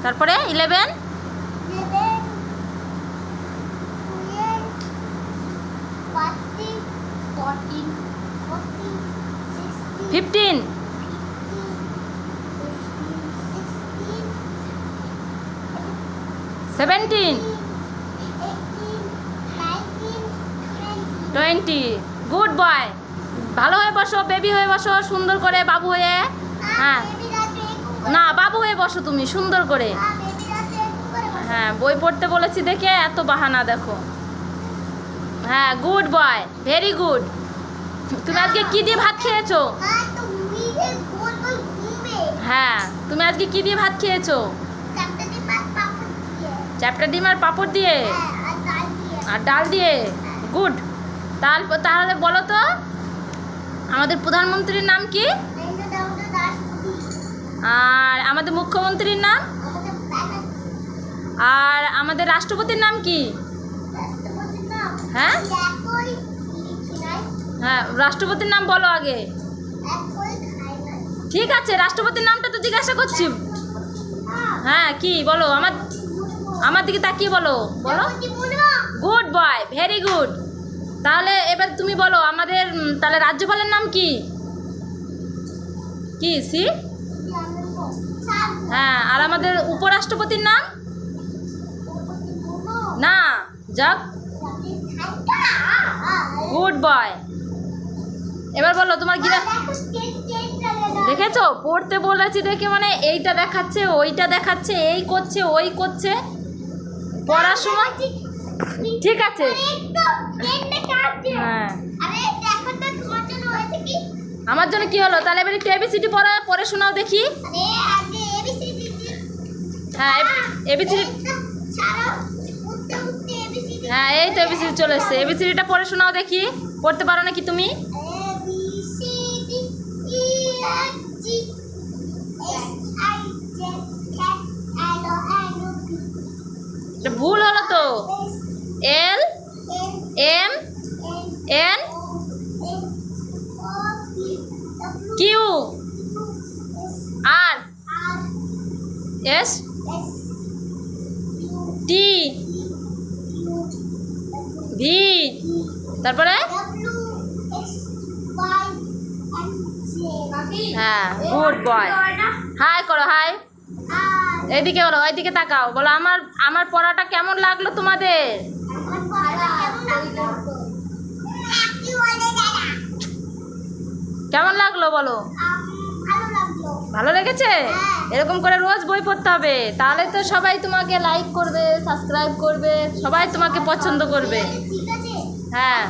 তারপরে 11 15 17 20 good boy. ভালো হয়ে বসো, বেবি হয়ে বসো, সুন্দর করে বাবু হয়ে। হ্যাঁ না, বাবু হয়ে বসো তুমি সুন্দর করে। হ্যাঁ বই পড়তে বলেছি দেখে এত বাহানা দেখো। হ্যাঁ গুড বয়, ভেরি গুড। তুমি আজকে কি দিয়ে ভাত খেয়েছো? হ্যাঁ তুমি আজকে কি দিয়ে ভাত খেয়েছো? চ্যাপ্টা ডিম আর পাঁপড় দিয়ে আর ডাল দিয়ে। গুড। তাহলে বলো তো আমাদের প্রধানমন্ত্রীর নাম কি? আর আমাদের মুখ্যমন্ত্রীর নাম? আর আমাদের রাষ্ট্রপতির নাম কি? হ্যাঁ হ্যাঁ রাষ্ট্রপতির নাম বলো আগে। ঠিক আছে রাষ্ট্রপতির নামটা তো জিজ্ঞাসা করছি। হ্যাঁ কি বলো? আমার দিকে তাকিয়ে বলো। বলো গুড বয়, ভেরি গুড। তাহলে এবার তুমি বলো আমাদের তাহলে রাজ্যপালের নাম কি? কি সি? হ্যাঁ আর আমাদের উপরাষ্ট্রপতির নাম? না যাক। Good boy. এবার বলো তোমার কি দেখেছো? পড়তে বলেছি দেখে মানে এইটা দেখাচ্ছে ওইটা দেখাচ্ছে, এই করছে ওই করছে। পড়ার সময় ঠিক আছে। হ্যাঁ আমার জন্য কি হলো? তাহলে এবার একটু এবিসিডি পড়ে শোনাও দেখি। হ্যাঁ এবিসিডি। হ্যাঁ এই তো এবিসিডি চলে এসছে। এবিসিডিটা পড়ে শোনাও দেখি। পড়তে পারো নাকি তুমি? ভুল হলো তো। L M N Q R S T V. তারপরে হ্যাঁ গুড বয়। হাই করো, হাই। এদিকে বলো, ওইদিকে তাকাও। বলো আমার পড়াটা কেমন লাগলো তোমাদের? কেমন লাগলো বলো? ভালো লেগেছে? এরকম করে রোজ বই পড়তে হবে, তাহলে তো সবাই তোমাকে লাইক করবে, সাবস্ক্রাইব করবে, সবাই তোমাকে পছন্দ করবে। হ্যাঁ